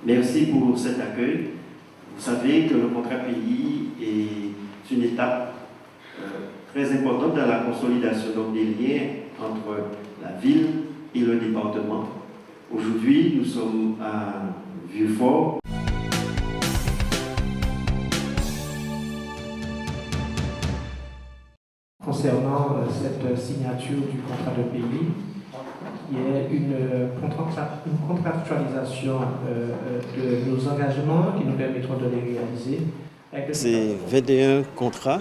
Merci pour cet accueil. Vous savez que le contrat pays est une étape très importante dans la consolidation des liens entre la ville et le département. Aujourd'hui, nous sommes à Vieux-Fort. Concernant cette signature du contrat de pays, il y a une contractualisation de nos engagements qui nous permettront de les réaliser. C'est 21 contrats.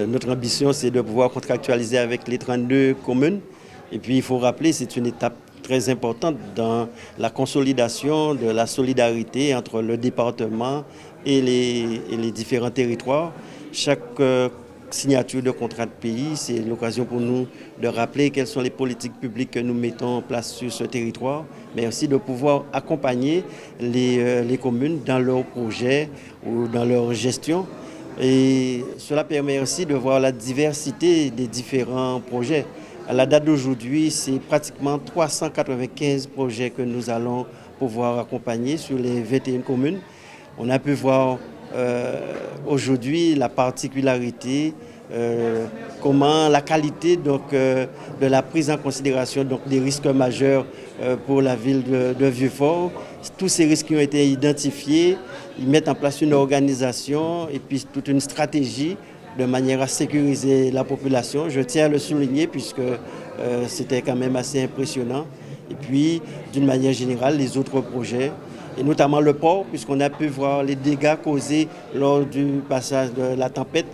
Notre ambition, c'est de pouvoir contractualiser avec les 32 communes. Et puis, il faut rappeler, c'est une étape très importante dans la consolidation de la solidarité entre le département et les différents territoires. Chaque signature de contrat de pays, c'est l'occasion pour nous de rappeler quelles sont les politiques publiques que nous mettons en place sur ce territoire, mais aussi de pouvoir accompagner les communes dans leurs projets ou dans leur gestion. Et cela permet aussi de voir la diversité des différents projets. À la date d'aujourd'hui, c'est pratiquement 395 projets que nous allons pouvoir accompagner sur les 21 communes. On a pu voir aujourd'hui la particularité, comment la qualité de la prise en considération des risques majeurs pour la ville de Vieux-Fort. Tous ces risques qui ont été identifiés, ils mettent en place une organisation et puis toute une stratégie de manière à sécuriser la population. Je tiens à le souligner puisque c'était quand même assez impressionnant. Et puis, d'une manière générale, les autres projets, et notamment le port, puisqu'on a pu voir les dégâts causés lors du passage de la tempête.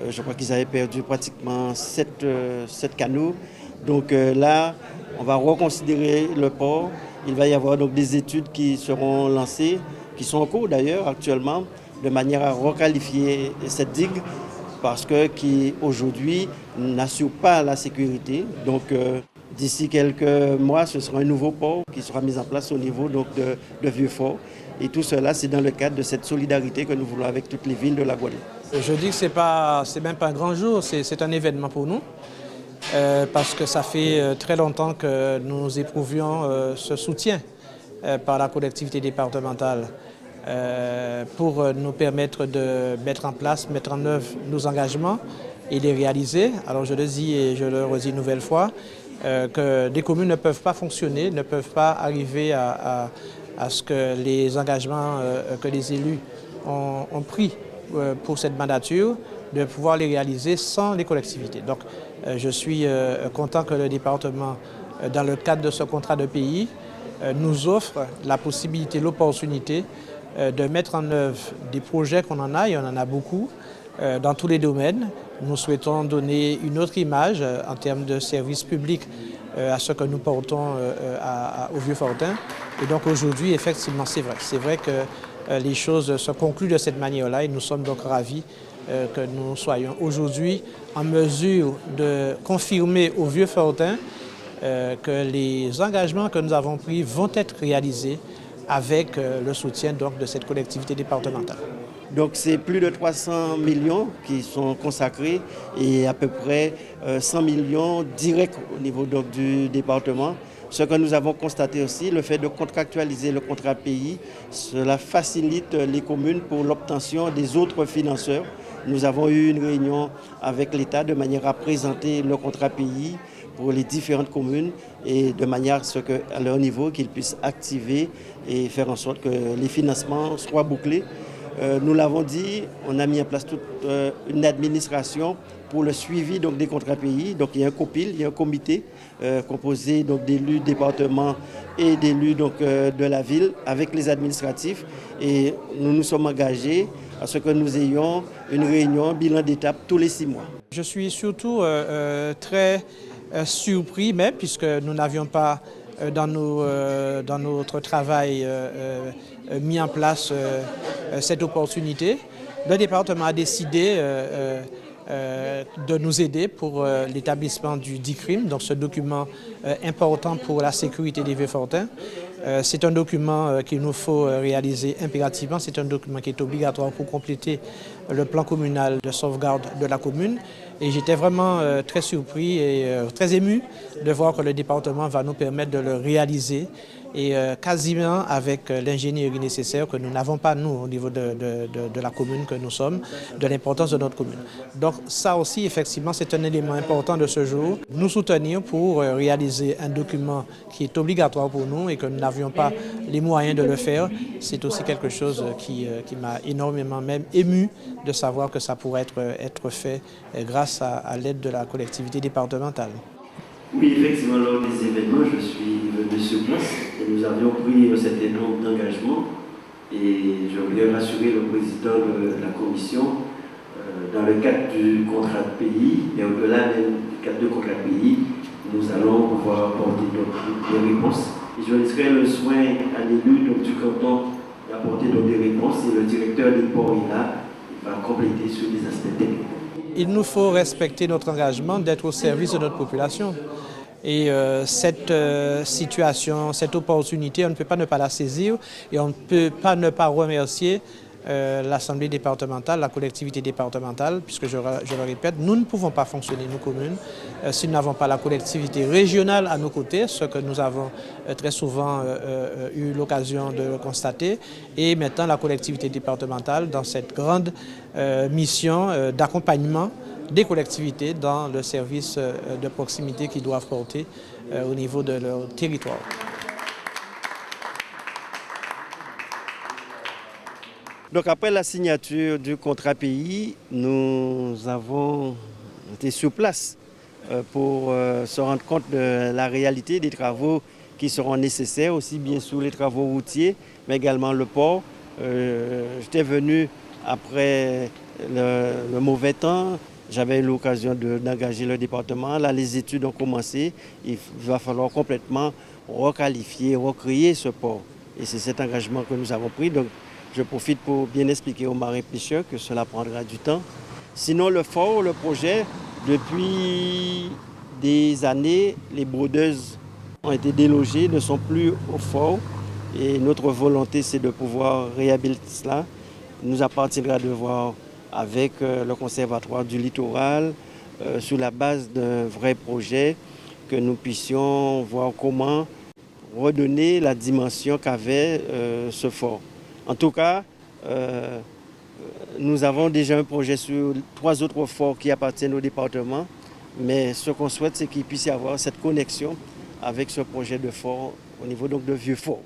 Je crois qu'ils avaient perdu pratiquement 7 canots. Donc là, on va reconsidérer le port. Il va y avoir donc des études qui seront lancées, qui sont en cours d'ailleurs actuellement, de manière à requalifier cette digue, parce que qui aujourd'hui n'assure pas la sécurité. Donc d'ici quelques mois, ce sera un nouveau port qui sera mis en place au niveau de Vieux-Fort. Et tout cela, c'est dans le cadre de cette solidarité que nous voulons avec toutes les villes de la Guadeloupe. Je dis que c'est même pas un grand jour, c'est un événement pour nous. Parce que ça fait très longtemps que nous éprouvions ce soutien par la collectivité départementale pour nous permettre de mettre en place, mettre en œuvre nos engagements et les réaliser. Alors je le dis et je le redis une nouvelle fois, que des communes ne peuvent pas fonctionner, ne peuvent pas arriver à ce que les engagements que les élus ont pris pour cette mandature, de pouvoir les réaliser sans les collectivités. Donc je suis content que le département, dans le cadre de ce contrat de pays, nous offre la possibilité, l'opportunité de mettre en œuvre des projets qu'on en a, et on en a beaucoup, dans tous les domaines. Nous souhaitons donner une autre image en termes de services publics à ce que nous portons au Vieux-Fortin. Et donc aujourd'hui, effectivement, c'est vrai. C'est vrai que les choses se concluent de cette manière-là et nous sommes donc ravis que nous soyons aujourd'hui en mesure de confirmer au Vieux-Fortin que les engagements que nous avons pris vont être réalisés avec le soutien donc, de cette collectivité départementale. Donc c'est plus de 300 millions qui sont consacrés et à peu près 100 millions directs au niveau donc, du département. Ce que nous avons constaté aussi, le fait de contractualiser le contrat pays, cela facilite les communes pour l'obtention des autres financeurs. Nous avons eu une réunion avec l'État de manière à présenter le contrat pays pour les différentes communes et de manière à ce qu'à leur niveau, qu'ils puissent activer et faire en sorte que les financements soient bouclés. Nous l'avons dit, on a mis en place toute une administration pour le suivi donc, des contrats pays. Donc il y a un COPIL, il y a un comité composé d'élus département et d'élus de la ville avec les administratifs. Et nous nous sommes engagés à ce que nous ayons une réunion, bilan d'étape tous les 6 mois. Je suis surtout très surpris, même puisque nous n'avions pas dans notre travail mis en place cette opportunité. Le département a décidé de nous aider pour l'établissement du DICRIM, donc ce document important pour la sécurité des Vieux-Fortins. C'est un document qu'il nous faut réaliser impérativement, c'est un document qui est obligatoire pour compléter le plan communal de sauvegarde de la commune. Et j'étais vraiment très surpris et très ému de voir que le département va nous permettre de le réaliser et quasiment avec l'ingénierie nécessaire que nous n'avons pas, nous, au niveau de la commune que nous sommes, de l'importance de notre commune. Donc ça aussi, effectivement, c'est un élément important de ce jour. Nous soutenir pour réaliser un document qui est obligatoire pour nous et que nous n'avions pas les moyens de le faire, c'est aussi quelque chose qui m'a énormément même ému de savoir que ça pourrait être fait grâce à l'aide de la collectivité départementale. Oui, effectivement, lors des événements, je suis venu sur place et nous avions pris un certain nombre d'engagements et je voulais rassurer le président de la commission dans le cadre du contrat de pays et au-delà du cadre du contrat de pays, nous allons pouvoir apporter des réponses. Et je laisserai le soin à l'élu du canton d'apporter des réponses et le directeur des ports est là, il va compléter sur les aspects techniques. Il nous faut respecter notre engagement d'être au service de notre population. Et cette situation, cette opportunité, on ne peut pas ne pas la saisir et on ne peut pas ne pas remercier l'Assemblée départementale, la collectivité départementale, puisque je le répète, nous ne pouvons pas fonctionner, nos communes, si nous n'avons pas la collectivité régionale à nos côtés, ce que nous avons très souvent eu l'occasion de constater, et maintenant la collectivité départementale dans cette grande mission d'accompagnement des collectivités dans le service de proximité qu'ils doivent porter au niveau de leur territoire. Donc après la signature du contrat pays, nous avons été sur place pour se rendre compte de la réalité des travaux qui seront nécessaires, aussi bien sur les travaux routiers, mais également le port. J'étais venu après le mauvais temps. J'avais eu l'occasion d'engager le département. Là, les études ont commencé. Il va falloir complètement requalifier, recréer ce port. Et c'est cet engagement que nous avons pris. Donc, je profite pour bien expliquer aux marins pêcheurs que cela prendra du temps. Sinon, le fort, le projet, depuis des années, les brodeuses ont été délogées, ne sont plus au fort. Et notre volonté, c'est de pouvoir réhabiliter cela. Il nous appartiendra de voir avec le Conservatoire du littoral, sur la base d'un vrai projet, que nous puissions voir comment redonner la dimension qu'avait ce fort. En tout cas, nous avons déjà un projet sur 3 autres forts qui appartiennent au département, mais ce qu'on souhaite, c'est qu'il puisse y avoir cette connexion avec ce projet de fort au niveau donc de Vieux-Fort.